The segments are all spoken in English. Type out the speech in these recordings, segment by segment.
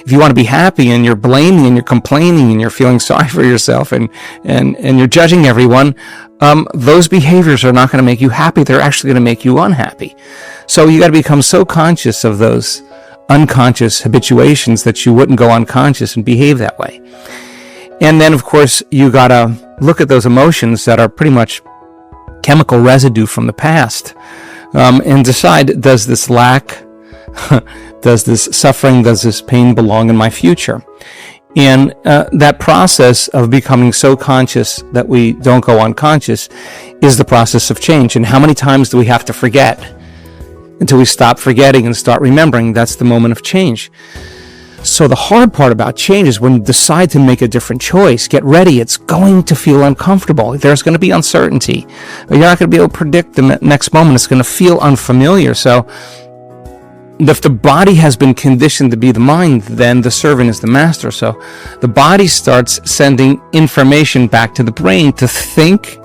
If you want to be happy and you're blaming and you're complaining and you're feeling sorry for yourself and you're judging everyone, those behaviors are not going to make you happy. They're actually going to make you unhappy. So you got to become so conscious of those unconscious habituations that you wouldn't go unconscious and behave that way. And then, of course, you got to look at those emotions that are pretty much chemical residue from the past, and decide, does this lack, does this suffering, does this pain belong in my future? And that process of becoming so conscious that we don't go unconscious is the process of change. And how many times do we have to forget until we stop forgetting and start remembering? That's the moment of change. So the hard part about change is when you decide to make a different choice, get ready. It's going to feel uncomfortable. There's going to be uncertainty. You're not going to be able to predict the next moment. It's going to feel unfamiliar. So if the body has been conditioned to be the mind, then the servant is the master. So the body starts sending information back to the brain to think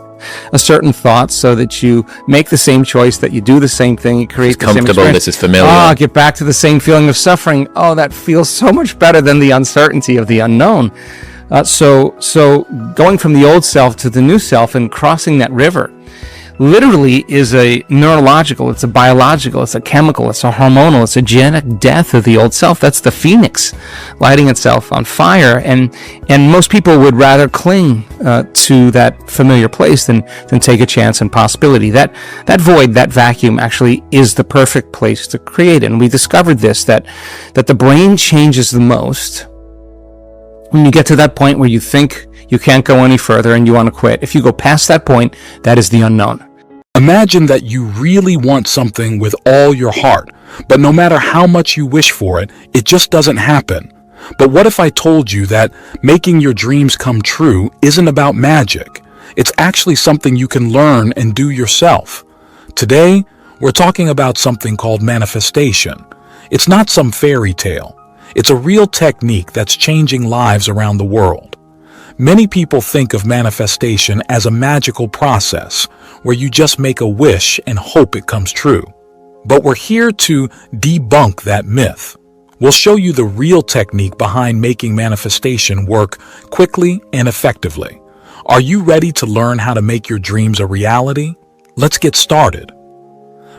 a certain thought so that you make the same choice, that you do the same thing, you create the same experience. Comfortable, this is familiar. Get back to the same feeling of suffering. That feels so much better than the uncertainty of the unknown. So going from the old self to the new self and crossing that river literally is a neurological, it's a biological, it's a chemical, it's a hormonal, it's a genetic death of the old self. That's the phoenix lighting itself on fire. And most people would rather cling to that familiar place than take a chance and possibility. That void, that vacuum actually is the perfect place to create it. And we discovered this, that the brain changes the most when you get to that point where you think you can't go any further and you want to quit. If you go past that point, that is the unknown. Imagine that you really want something with all your heart, but no matter how much you wish for it, it just doesn't happen. But what if I told you that making your dreams come true isn't about magic? It's actually something you can learn and do yourself. Today, we're talking about something called manifestation. It's not some fairy tale. It's a real technique that's changing lives around the world. Many people think of manifestation as a magical process where you just make a wish and hope it comes true. But we're here to debunk that myth. We'll show you the real technique behind making manifestation work quickly and effectively. Are you ready to learn how to make your dreams a reality? Let's get started.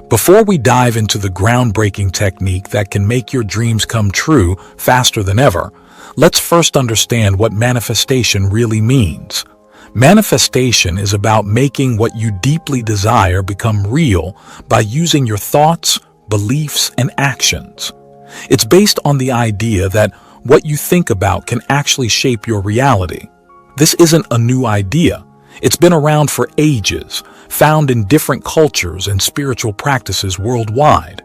Before we dive into the groundbreaking technique that can make your dreams come true faster than ever, let's first understand what manifestation really means. Manifestation is about making what you deeply desire become real by using your thoughts, beliefs, and actions. It's based on the idea that what you think about can actually shape your reality. This isn't a new idea. It's been around for ages, found in different cultures and spiritual practices worldwide.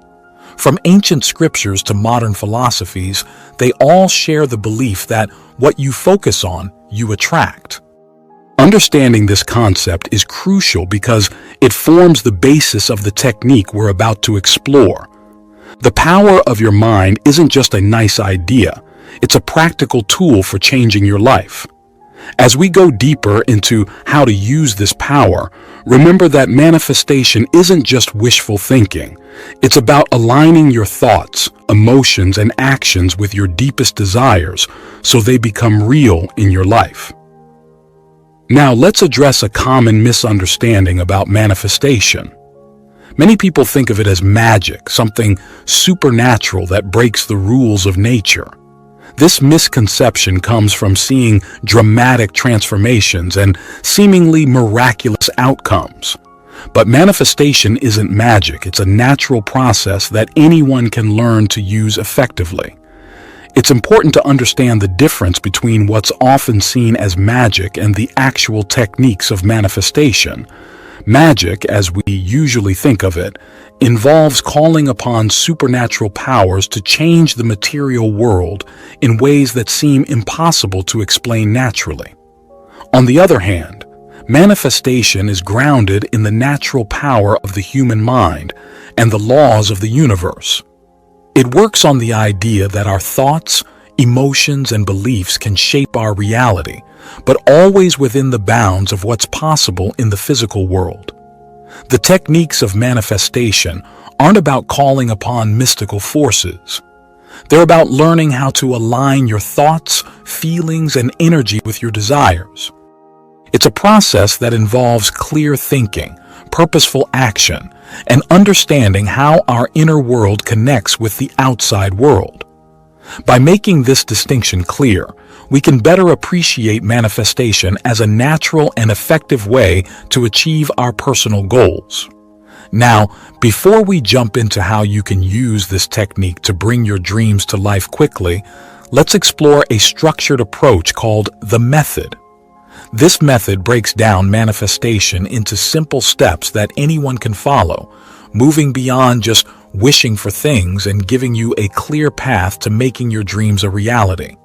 From ancient scriptures to modern philosophies, they all share the belief that what you focus on, you attract. Understanding this concept is crucial because it forms the basis of the technique we're about to explore. The power of your mind isn't just a nice idea, it's a practical tool for changing your life. As we go deeper into how to use this power, remember that manifestation isn't just wishful thinking. It's about aligning your thoughts, emotions, and actions with your deepest desires so they become real in your life. Now let's address a common misunderstanding about manifestation. Many people think of it as magic, something supernatural that breaks the rules of nature. This misconception comes from seeing dramatic transformations and seemingly miraculous outcomes. But manifestation isn't magic, it's a natural process that anyone can learn to use effectively. It's important to understand the difference between what's often seen as magic and the actual techniques of manifestation. Magic, as we usually think of it, involves calling upon supernatural powers to change the material world in ways that seem impossible to explain naturally. On the other hand, manifestation is grounded in the natural power of the human mind and the laws of the universe. It works on the idea that our thoughts, emotions, and beliefs can shape our reality, but always within the bounds of what's possible in the physical world. The techniques of manifestation aren't about calling upon mystical forces. They're about learning how to align your thoughts, feelings, and energy with your desires. It's a process that involves clear thinking, purposeful action, and understanding how our inner world connects with the outside world. By making this distinction clear, we can better appreciate manifestation as a natural and effective way to achieve our personal goals. Now, before we jump into how you can use this technique to bring your dreams to life quickly, let's explore a structured approach called the method. This method breaks down manifestation into simple steps that anyone can follow, moving beyond just wishing for things and giving you a clear path to making your dreams a reality.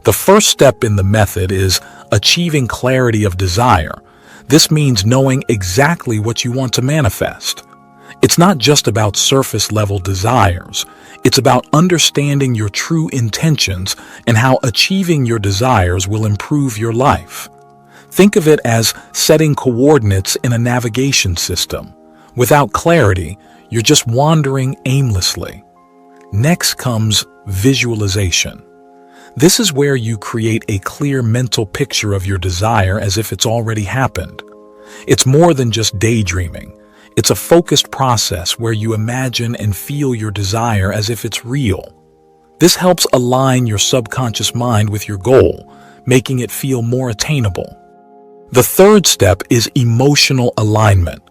The first step in the method is achieving clarity of desire. This means knowing exactly what you want to manifest. It's not just about surface-level desires. It's about understanding your true intentions and how achieving your desires will improve your life. Think of it as setting coordinates in a navigation system. Without clarity, you're just wandering aimlessly. Next comes visualization. This is where you create a clear mental picture of your desire as if it's already happened. It's more than just daydreaming. It's a focused process where you imagine and feel your desire as if it's real. This helps align your subconscious mind with your goal, making it feel more attainable. The third step is emotional alignment.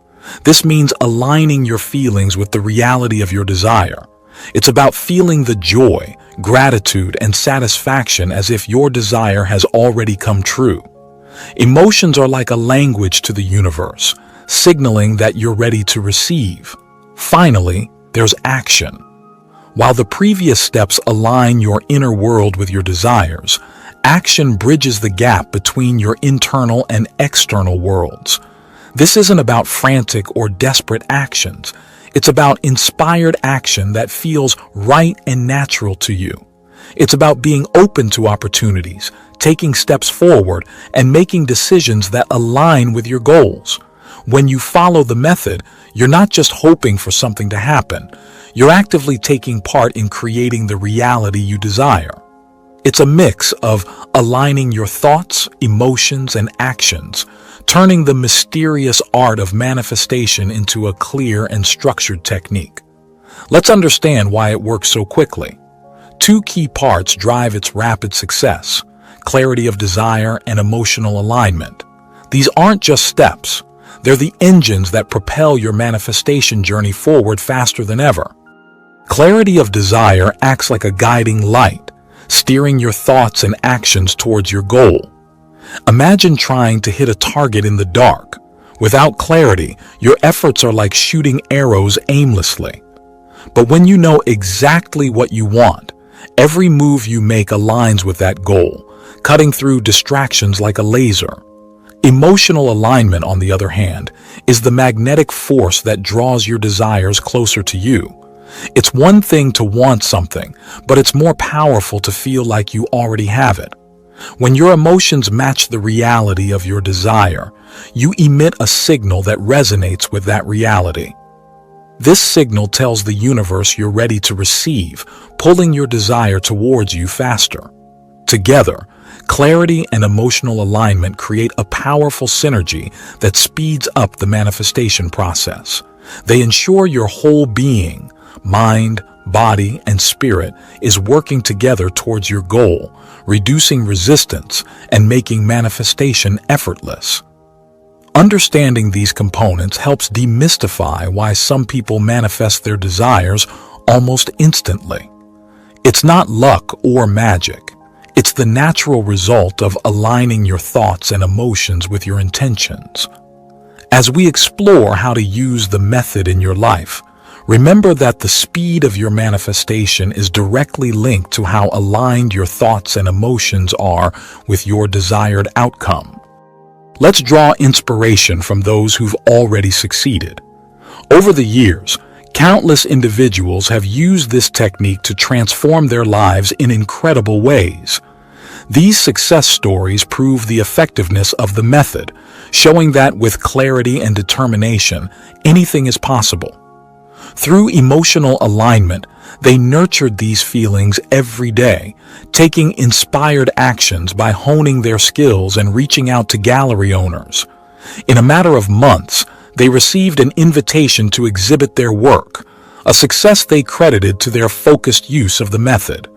This means aligning your feelings with the reality of your desire. It's about feeling the joy, gratitude, and satisfaction as if your desire has already come true. Emotions are like a language to the universe, signaling that you're ready to receive. Finally, there's action. While the previous steps align your inner world with your desires, action bridges the gap between your internal and external worlds. This isn't about frantic or desperate actions. It's about inspired action that feels right and natural to you. It's about being open to opportunities, taking steps forward, and making decisions that align with your goals. When you follow the method, you're not just hoping for something to happen. You're actively taking part in creating the reality you desire. It's a mix of aligning your thoughts, emotions, and actions, turning the mysterious art of manifestation into a clear and structured technique. Let's understand why it works so quickly. Two key parts drive its rapid success: clarity of desire and emotional alignment. These aren't just steps. They're the engines that propel your manifestation journey forward faster than ever. Clarity of desire acts like a guiding light, steering your thoughts and actions towards your goal. Imagine trying to hit a target in the dark. Without clarity, your efforts are like shooting arrows aimlessly. But when you know exactly what you want, every move you make aligns with that goal, cutting through distractions like a laser. Emotional alignment, on the other hand, is the magnetic force that draws your desires closer to you. It's one thing to want something, but it's more powerful to feel like you already have it. When your emotions match the reality of your desire, you emit a signal that resonates with that reality. This signal tells the universe you're ready to receive, pulling your desire towards you faster. Together, clarity and emotional alignment create a powerful synergy that speeds up the manifestation process. They ensure your whole being, mind, body, and spirit is working together towards your goal, reducing resistance and making manifestation effortless. Understanding these components helps demystify why some people manifest their desires almost instantly. It's not luck or magic. It's the natural result of aligning your thoughts and emotions with your intentions. As we explore how to use the method in your life, remember that the speed of your manifestation is directly linked to how aligned your thoughts and emotions are with your desired outcome. Let's draw inspiration from those who've already succeeded. Over the years, countless individuals have used this technique to transform their lives in incredible ways. These success stories prove the effectiveness of the method, showing that with clarity and determination, anything is possible. Through emotional alignment, They nurtured these feelings every day, taking inspired actions by honing their skills and reaching out to gallery owners. In a matter of months, they received an invitation to exhibit their work, a success they credited to their focused use of the method.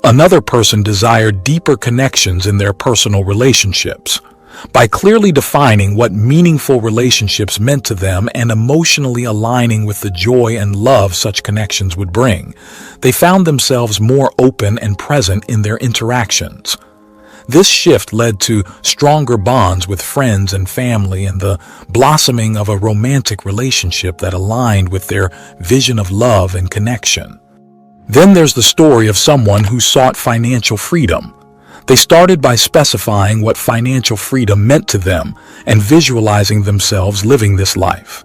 Another person desired deeper connections in their personal relationships. By clearly defining what meaningful relationships meant to them and emotionally aligning with the joy and love such connections would bring, they found themselves more open and present in their interactions. This shift led to stronger bonds with friends and family and the blossoming of a romantic relationship that aligned with their vision of love and connection. Then there's the story of someone who sought financial freedom. They started by specifying what financial freedom meant to them and visualizing themselves living this life.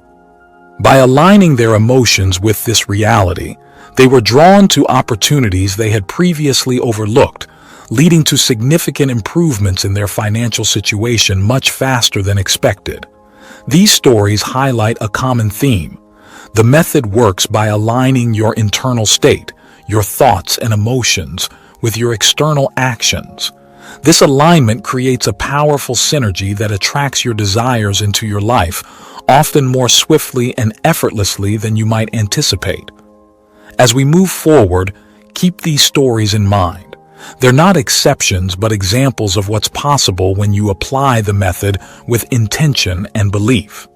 By aligning their emotions with this reality, they were drawn to opportunities they had previously overlooked, leading to significant improvements in their financial situation much faster than expected. These stories highlight a common theme. The method works by aligning your internal state, your thoughts and emotions, with your external actions. This alignment creates a powerful synergy that attracts your desires into your life, often more swiftly and effortlessly than you might anticipate. As we move forward, keep these stories in mind. They're not exceptions, but examples of what's possible when you apply the method with intention and belief.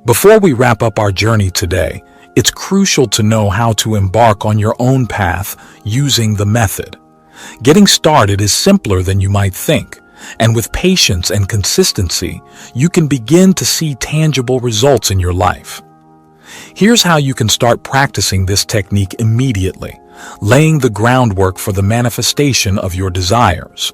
Before we wrap up our journey today, it's crucial to know how to embark on your own path using the method. Getting started is simpler than you might think, and with patience and consistency, you can begin to see tangible results in your life. Here's how you can start practicing this technique immediately, laying the groundwork for the manifestation of your desires.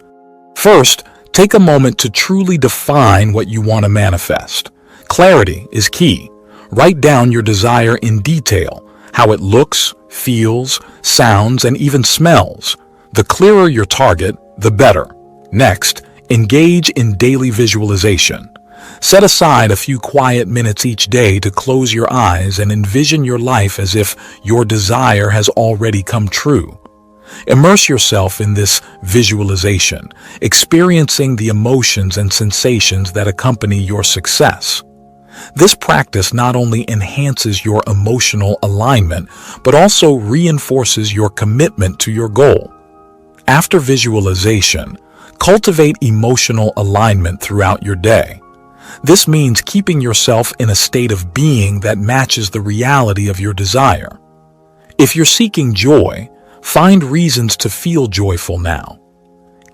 First, take a moment to truly define what you want to manifest. Clarity is key. Write down your desire in detail, how it looks, feels, sounds, and even smells. The clearer your target, the better. Next, engage in daily visualization. Set aside a few quiet minutes each day to close your eyes and envision your life as if your desire has already come true. Immerse yourself in this visualization, experiencing the emotions and sensations that accompany your success. This practice not only enhances your emotional alignment, but also reinforces your commitment to your goal. After visualization, cultivate emotional alignment throughout your day. This means keeping yourself in a state of being that matches the reality of your desire. If you're seeking joy, find reasons to feel joyful now.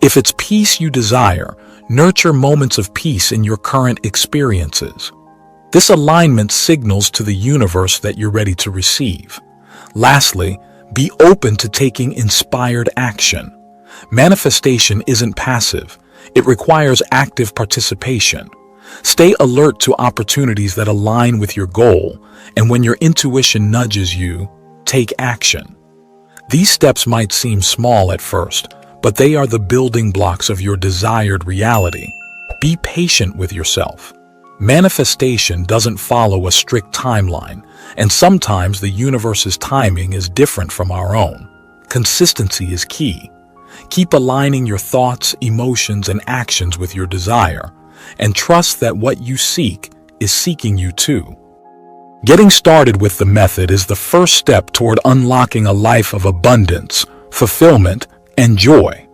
If it's peace you desire, nurture moments of peace in your current experiences. This alignment signals to the universe that you're ready to receive. Lastly, be open to taking inspired action. Manifestation isn't passive. It requires active participation. Stay alert to opportunities that align with your goal, and when your intuition nudges you, take action. These steps might seem small at first, but they are the building blocks of your desired reality. Be patient with yourself. Manifestation doesn't follow a strict timeline, and sometimes the universe's timing is different from our own. Consistency is key. Keep aligning your thoughts, emotions, and actions with your desire, and trust that what you seek is seeking you too. Getting started with the method is the first step toward unlocking a life of abundance, fulfillment, and joy.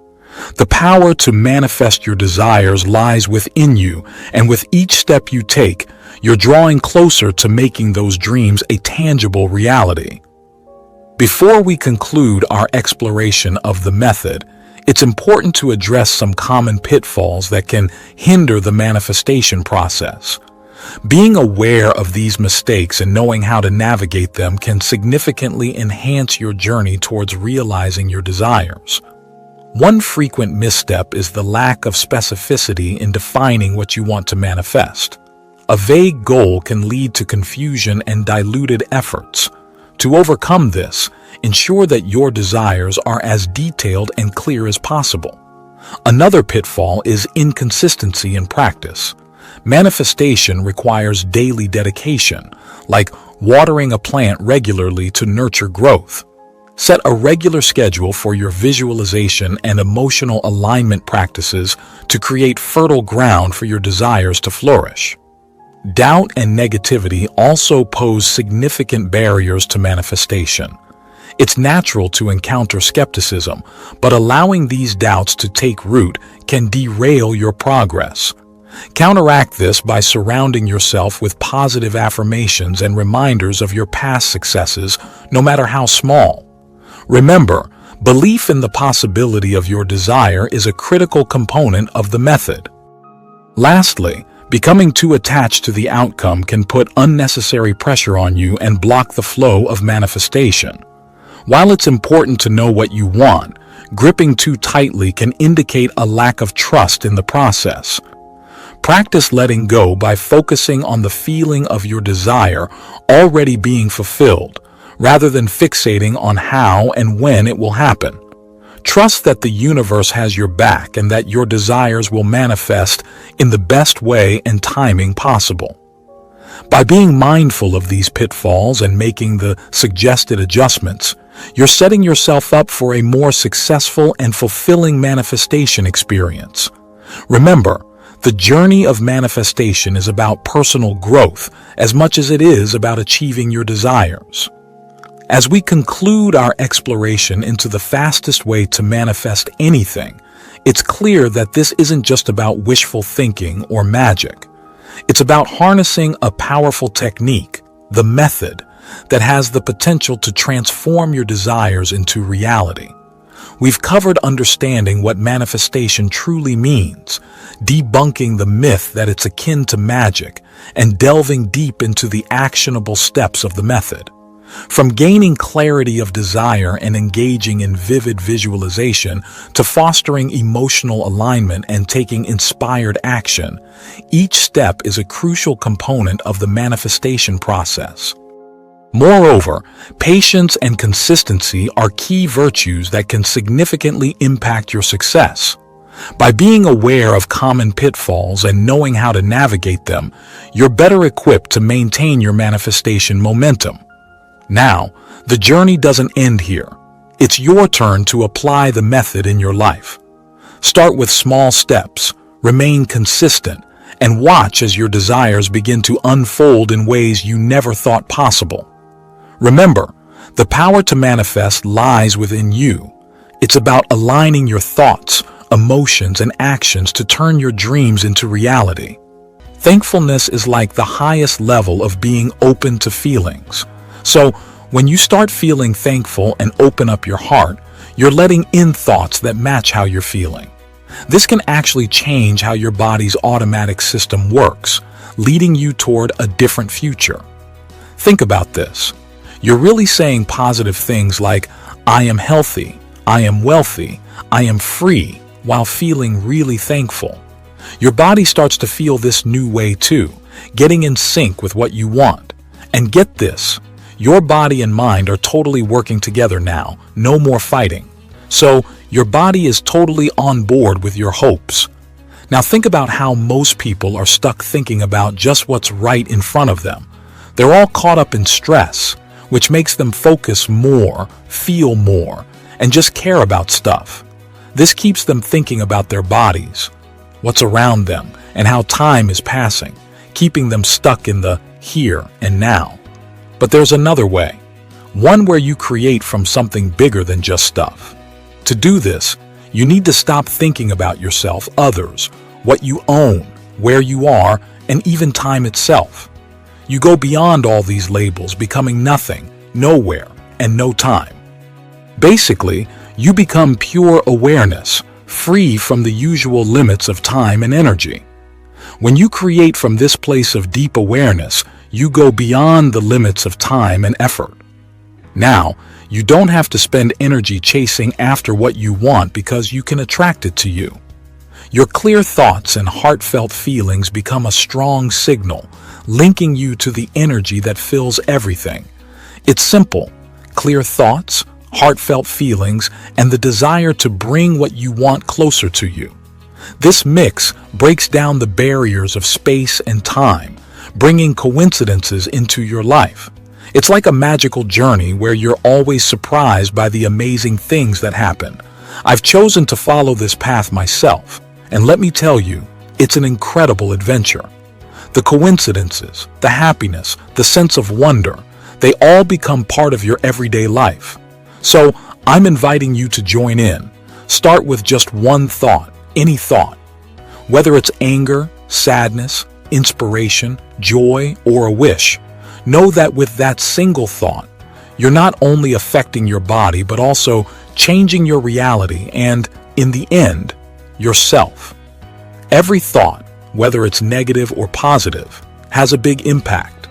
The power to manifest your desires lies within you, and with each step you take, you're drawing closer to making those dreams a tangible reality. Before we conclude our exploration of the method, it's important to address some common pitfalls that can hinder the manifestation process. Being aware of these mistakes and knowing how to navigate them can significantly enhance your journey towards realizing your desires. One frequent misstep is the lack of specificity in defining what you want to manifest. A vague goal can lead to confusion and diluted efforts. To overcome this, ensure that your desires are as detailed and clear as possible. Another pitfall is inconsistency in practice. Manifestation requires daily dedication, like watering a plant regularly to nurture growth. Set a regular schedule for your visualization and emotional alignment practices to create fertile ground for your desires to flourish. Doubt and negativity also pose significant barriers to manifestation. It's natural to encounter skepticism, but allowing these doubts to take root can derail your progress. Counteract this by surrounding yourself with positive affirmations and reminders of your past successes, no matter how small. Remember, belief in the possibility of your desire is a critical component of the method. Lastly, becoming too attached to the outcome can put unnecessary pressure on you and block the flow of manifestation. While it's important to know what you want, gripping too tightly can indicate a lack of trust in the process. Practice letting go by focusing on the feeling of your desire already being fulfilled, rather than fixating on how and when it will happen. Trust that the universe has your back and that your desires will manifest in the best way and timing possible. By being mindful of these pitfalls and making the suggested adjustments, you're setting yourself up for a more successful and fulfilling manifestation experience. Remember, the journey of manifestation is about personal growth as much as it is about achieving your desires. As we conclude our exploration into the fastest way to manifest anything, it's clear that this isn't just about wishful thinking or magic. It's about harnessing a powerful technique, the method, that has the potential to transform your desires into reality. We've covered understanding what manifestation truly means, debunking the myth that it's akin to magic, and delving deep into the actionable steps of the method. From gaining clarity of desire and engaging in vivid visualization to fostering emotional alignment and taking inspired action, each step is a crucial component of the manifestation process. Moreover, patience and consistency are key virtues that can significantly impact your success. By being aware of common pitfalls and knowing how to navigate them, you're better equipped to maintain your manifestation momentum. Now, the journey doesn't end here. It's your turn to apply the method in your life. Start with small steps, remain consistent, and watch as your desires begin to unfold in ways you never thought possible. Remember, the power to manifest lies within you. It's about aligning your thoughts, emotions, and actions to turn your dreams into reality. Thankfulness is like the highest level of being open to feelings. So, when you start feeling thankful and open up your heart, you're letting in thoughts that match how you're feeling. This can actually change how your body's automatic system works, leading you toward a different future. Think about this. You're really saying positive things like, I am healthy, I am wealthy, I am free, while feeling really thankful. Your body starts to feel this new way too, getting in sync with what you want. And get this, your body and mind are totally working together now, no more fighting. So, your body is totally on board with your hopes. Now think about how most people are stuck thinking about just what's right in front of them. They're all caught up in stress, which makes them focus more, feel more, and just care about stuff. This keeps them thinking about their bodies, what's around them, and how time is passing, keeping them stuck in the here and now. But there's another way, one where you create from something bigger than just stuff. To do this, you need to stop thinking about yourself, others, what you own, where you are, and even time itself. You go beyond all these labels, becoming nothing, nowhere, and no time. Basically, you become pure awareness, free from the usual limits of time and energy. When you create from this place of deep awareness, you go beyond the limits of time and effort. Now, you don't have to spend energy chasing after what you want because you can attract it to you. Your clear thoughts and heartfelt feelings become a strong signal, linking you to the energy that fills everything. It's simple: clear thoughts, heartfelt feelings, and the desire to bring what you want closer to you. This mix breaks down the barriers of space and time, bringing coincidences into your life. It's like a magical journey where you're always surprised by the amazing things that happen. I've chosen to follow this path myself, and let me tell you, it's an incredible adventure. The coincidences, the happiness, the sense of wonder, they all become part of your everyday life. So, I'm inviting you to join in. Start with just one thought, any thought. Whether it's anger, sadness, inspiration, joy, or a wish, know that with that single thought, you're not only affecting your body, but also changing your reality and, in the end, yourself. Every thought, whether it's negative or positive, has a big impact.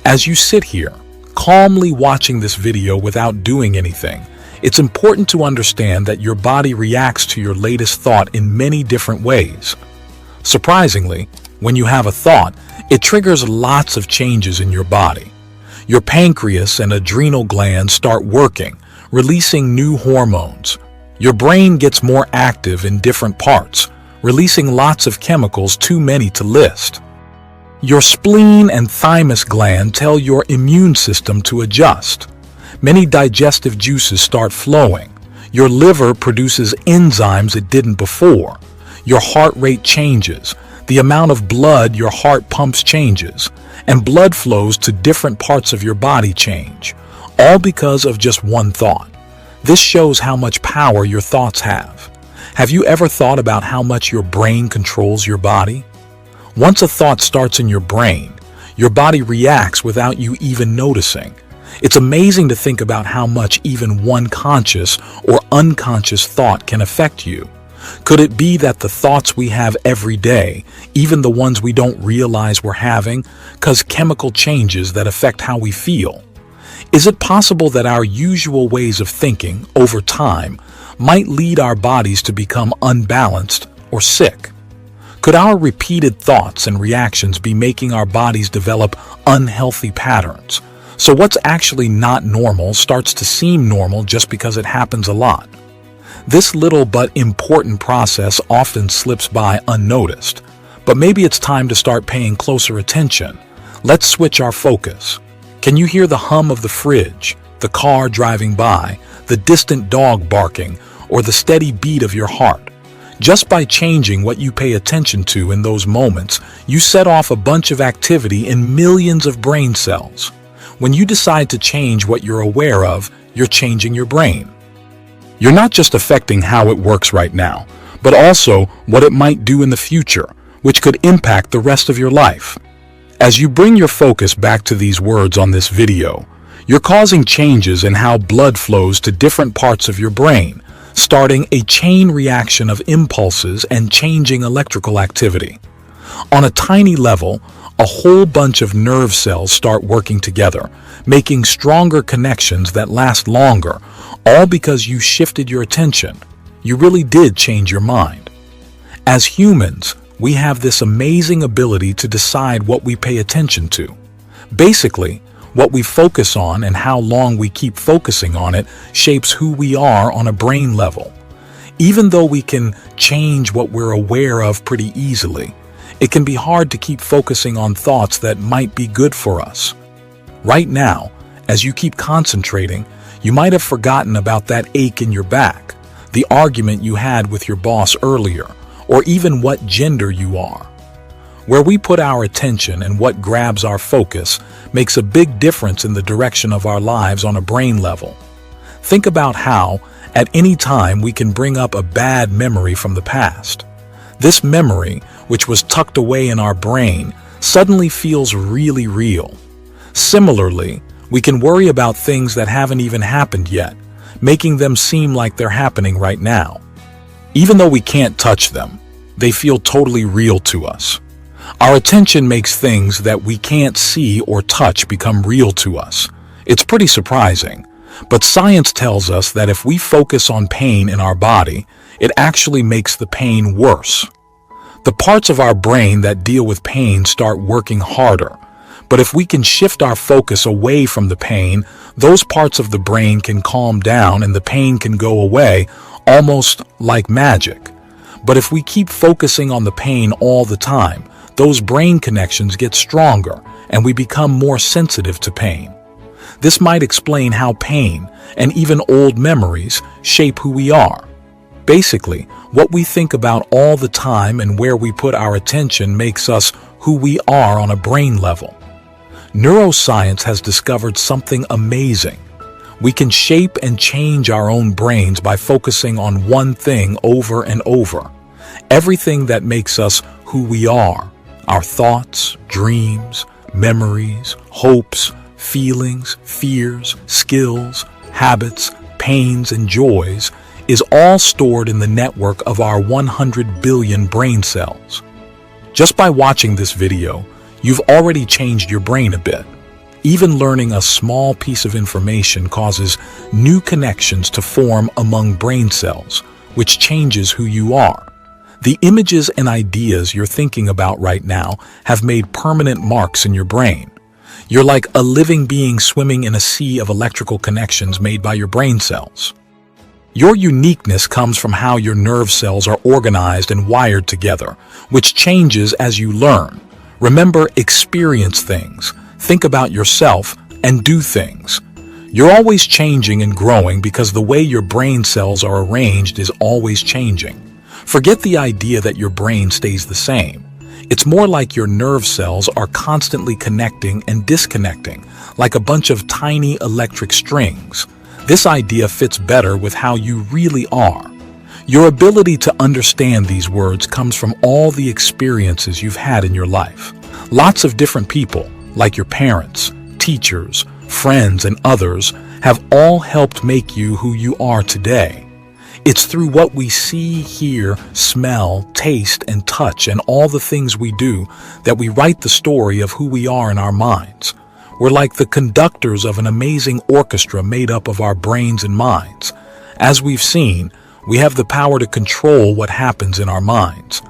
As you sit here, calmly watching this video without doing anything, it's important to understand that your body reacts to your latest thought in many different ways. Surprisingly, when you have a thought, it triggers lots of changes in your body. Your pancreas and adrenal glands start working, releasing new hormones. Your brain gets more active in different parts, releasing lots of chemicals too many to list. Your spleen and thymus gland tell your immune system to adjust. Many digestive juices start flowing. Your liver produces enzymes it didn't before. Your heart rate changes. The amount of blood your heart pumps changes, and blood flows to different parts of your body change, all because of just one thought. This shows how much power your thoughts have. Have you ever thought about how much your brain controls your body? Once a thought starts in your brain, your body reacts without you even noticing. It's amazing to think about how much even one conscious or unconscious thought can affect you. Could it be that the thoughts we have every day, even the ones we don't realize we're having, cause chemical changes that affect how we feel? Is it possible that our usual ways of thinking, over time, might lead our bodies to become unbalanced or sick? Could our repeated thoughts and reactions be making our bodies develop unhealthy patterns? So what's actually not normal starts to seem normal just because it happens a lot. This little but important process often slips by unnoticed, but maybe it's time to start paying closer attention. Let's switch our focus. Can you hear the hum of the fridge, the car driving by, the distant dog barking, or the steady beat of your heart? Just by changing what you pay attention to in those moments, you set off a bunch of activity in millions of brain cells. When you decide to change what you're aware of, you're changing your brain. You're not just affecting how it works right now, but also what it might do in the future, which could impact the rest of your life. As you bring your focus back to these words on this video, you're causing changes in how blood flows to different parts of your brain, starting a chain reaction of impulses and changing electrical activity. On a tiny level, a whole bunch of nerve cells start working together, making stronger connections that last longer, all because you shifted your attention. You really did change your mind. As humans, we have this amazing ability to decide what we pay attention to. Basically, what we focus on and how long we keep focusing on it shapes who we are on a brain level. Even though we can change what we're aware of pretty easily, it can be hard to keep focusing on thoughts that might be good for us. Right now, as you keep concentrating, you might have forgotten about that ache in your back, the argument you had with your boss earlier, or even what gender you are. Where we put our attention and what grabs our focus makes a big difference in the direction of our lives on a brain level. Think about how, at any time, we can bring up a bad memory from the past. This memory, which was tucked away in our brain, suddenly feels really real. Similarly, we can worry about things that haven't even happened yet, making them seem like they're happening right now. Even though we can't touch them, they feel totally real to us. Our attention makes things that we can't see or touch become real to us. It's pretty surprising, but science tells us that if we focus on pain in our body, it actually makes the pain worse. The parts of our brain that deal with pain start working harder, but if we can shift our focus away from the pain, those parts of the brain can calm down and the pain can go away, almost like magic. But if we keep focusing on the pain all the time, those brain connections get stronger and we become more sensitive to pain. This might explain how pain and even old memories shape who we are. Basically, what we think about all the time and where we put our attention makes us who we are on a brain level. Neuroscience has discovered something amazing. We can shape and change our own brains by focusing on one thing over and over. Everything that makes us who we are, our thoughts, dreams, memories, hopes, feelings, fears, skills, habits, pains, and joys, is all stored in the network of our 100 billion brain cells. Just by watching this video, you've already changed your brain a bit. Even learning a small piece of information causes new connections to form among brain cells, which changes who you are. The images and ideas you're thinking about right now have made permanent marks in your brain. You're like a living being swimming in a sea of electrical connections made by your brain cells. Your uniqueness comes from how your nerve cells are organized and wired together, which changes as you learn. Remember, experience things, think about yourself, and do things. You're always changing and growing because the way your brain cells are arranged is always changing. Forget the idea that your brain stays the same. It's more like your nerve cells are constantly connecting and disconnecting, like a bunch of tiny electric strings. This idea fits better with how you really are. Your ability to understand these words comes from all the experiences you've had in your life. Lots of different people, like your parents, teachers, friends, and others, have all helped make you who you are today. It's through what we see, hear, smell, taste, and touch, and all the things we do that we write the story of who we are in our minds. We're like the conductors of an amazing orchestra made up of our brains and minds. As we've seen, we have the power to control what happens in our minds.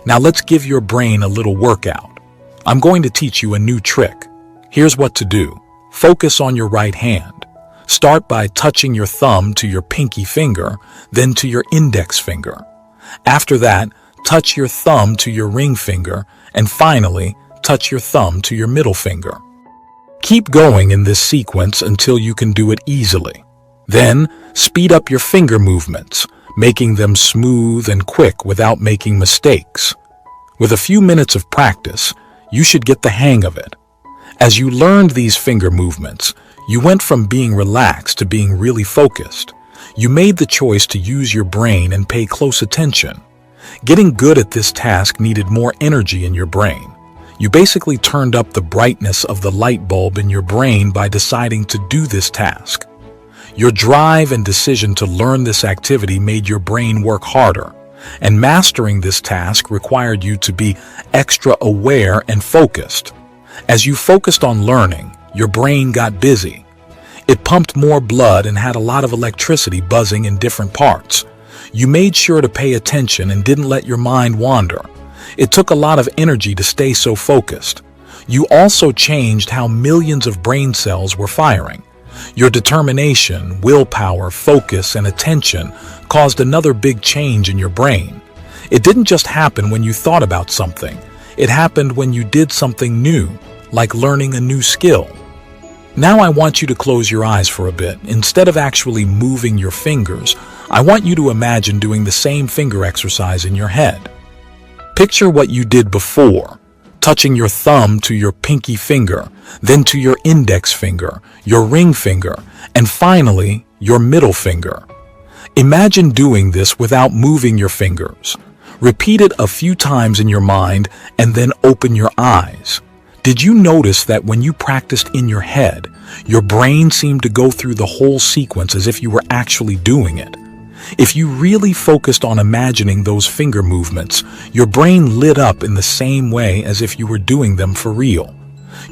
Now let's give your brain a little workout. I'm going to teach you a new trick. Here's what to do. Focus on your right hand. Start by touching your thumb to your pinky finger, then to your index finger. After that, touch your thumb to your ring finger, and finally, touch your thumb to your middle finger. Keep going in this sequence until you can do it easily. Then, speed up your finger movements, making them smooth and quick without making mistakes. With a few minutes of practice, you should get the hang of it. As you learned these finger movements, you went from being relaxed to being really focused. You made the choice to use your brain and pay close attention. Getting good at this task needed more energy in your brain. You basically turned up the brightness of the light bulb in your brain by deciding to do this task. Your drive and decision to learn this activity made your brain work harder, and mastering this task required you to be extra aware and focused. As you focused on learning, your brain got busy. It pumped more blood and had a lot of electricity buzzing in different parts. You made sure to pay attention and didn't let your mind wander. It took a lot of energy to stay so focused. You also changed how millions of brain cells were firing. Your determination, willpower, focus, and attention caused another big change in your brain. It didn't just happen when you thought about something. It happened when you did something new, like learning a new skill. Now I want you to close your eyes for a bit. Instead of actually moving your fingers, I want you to imagine doing the same finger exercise in your head. Picture what you did before, touching your thumb to your pinky finger, then to your index finger, your ring finger, and finally, your middle finger. Imagine doing this without moving your fingers. Repeat it a few times in your mind and then open your eyes. Did you notice that when you practiced in your head, your brain seemed to go through the whole sequence as if you were actually doing it? If you really focused on imagining those finger movements, your brain lit up in the same way as if you were doing them for real.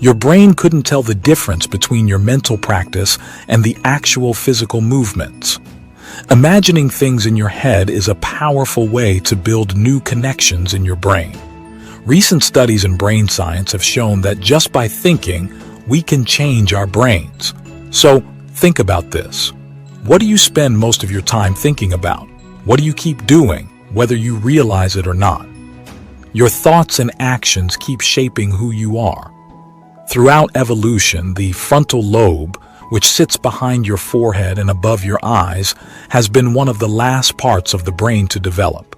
Your brain couldn't tell the difference between your mental practice and the actual physical movements. Imagining things in your head is a powerful way to build new connections in your brain. Recent studies in brain science have shown that just by thinking, we can change our brains. So, think about this. What do you spend most of your time thinking about? What do you keep doing, whether you realize it or not? Your thoughts and actions keep shaping who you are. Throughout evolution, the frontal lobe, which sits behind your forehead and above your eyes, has been one of the last parts of the brain to develop.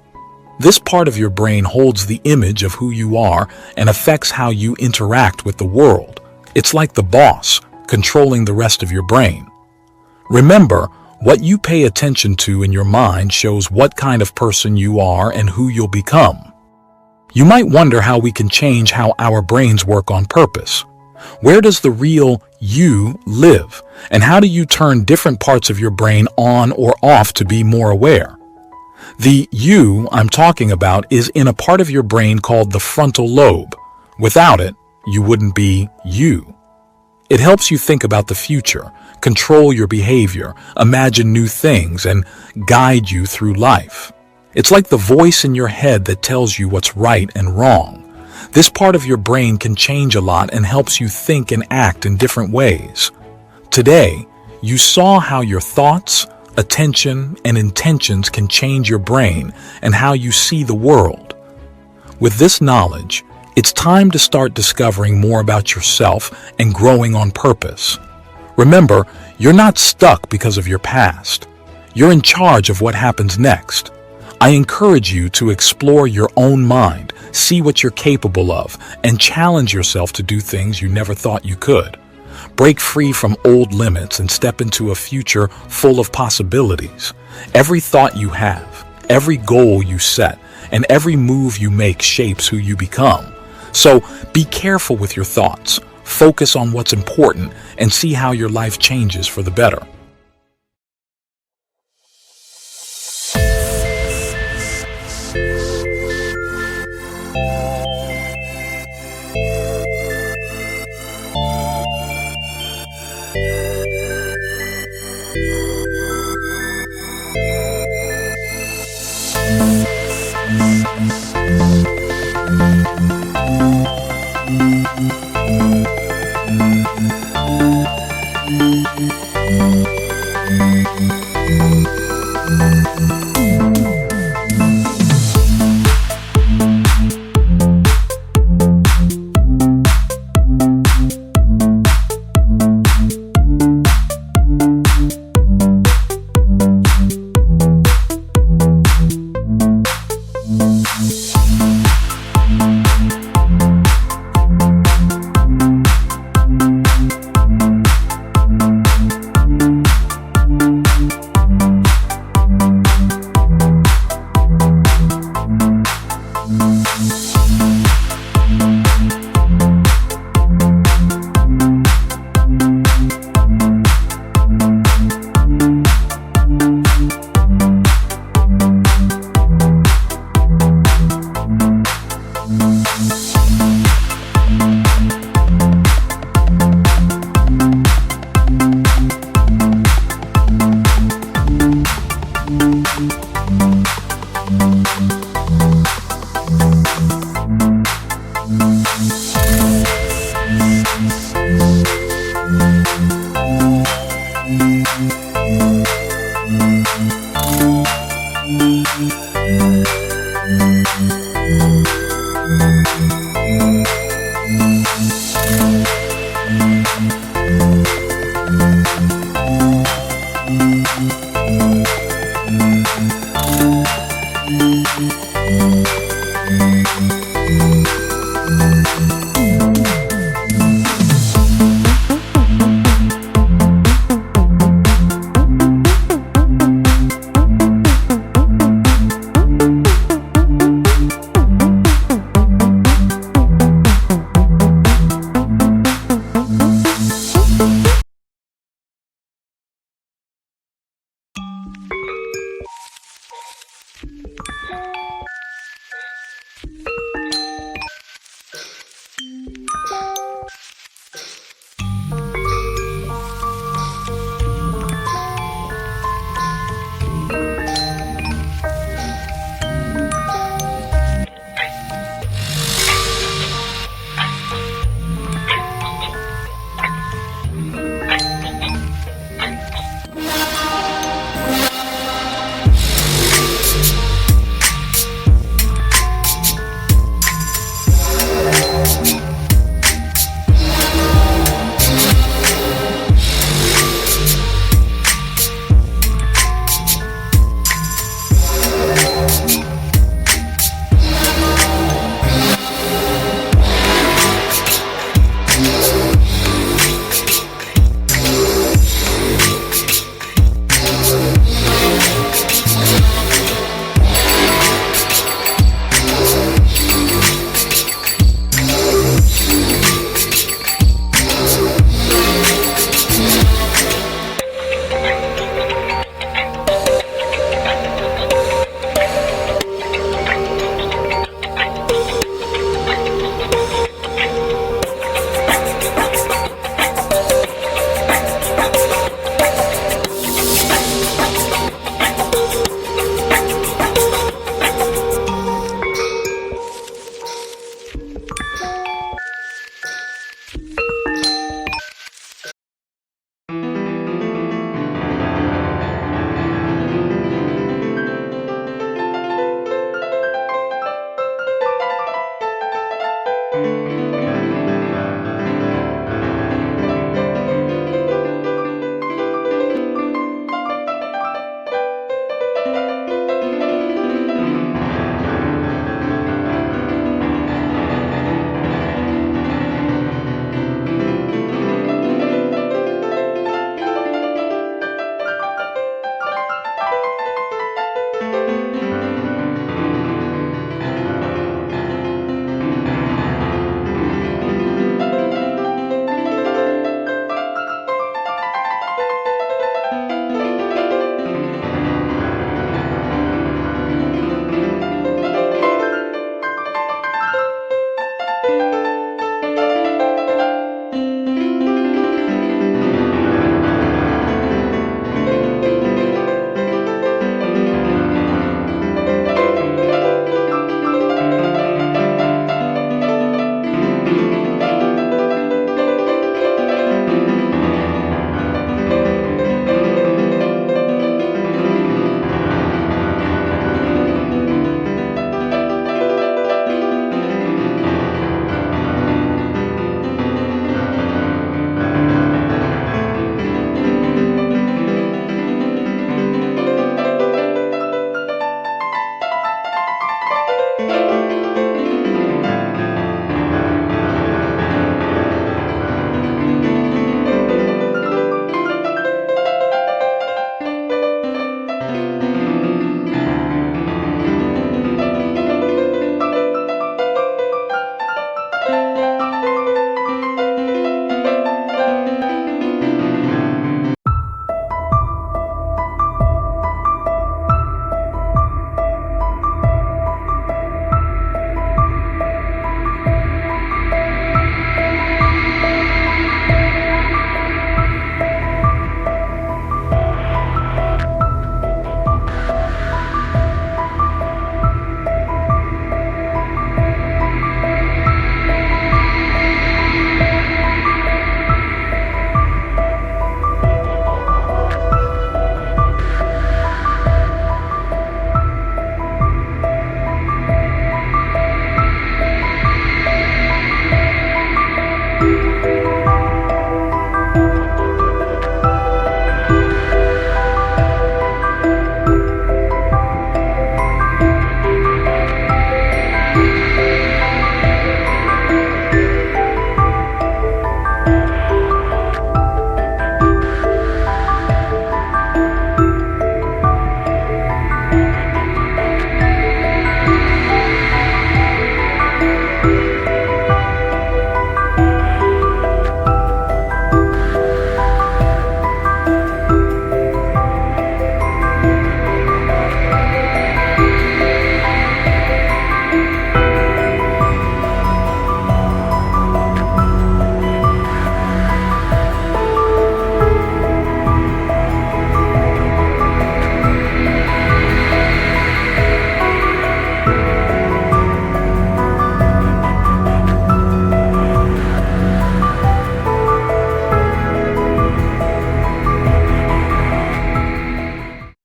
This part of your brain holds the image of who you are and affects how you interact with the world. It's like the boss, controlling the rest of your brain. Remember, what you pay attention to in your mind shows what kind of person you are and who you'll become. You might wonder how we can change how our brains work on purpose. Where does the real you live? And how do you turn different parts of your brain on or off to be more aware? The you I'm talking about is in a part of your brain called the frontal lobe. Without it, you wouldn't be you. It helps you think about the future, control your behavior, imagine new things, and guide you through life. It's like the voice in your head that tells you what's right and wrong. This part of your brain can change a lot and helps you think and act in different ways. Today, you saw how your thoughts, attention, and intentions can change your brain and how you see the world. With this knowledge, it's time to start discovering more about yourself and growing on purpose. Remember, you're not stuck because of your past. You're in charge of what happens next. I encourage you to explore your own mind, see what you're capable of, and challenge yourself to do things you never thought you could. Break free from old limits and step into a future full of possibilities. Every thought you have, every goal you set, and every move you make shapes who you become. So be careful with your thoughts, focus on what's important, and see how your life changes for the better.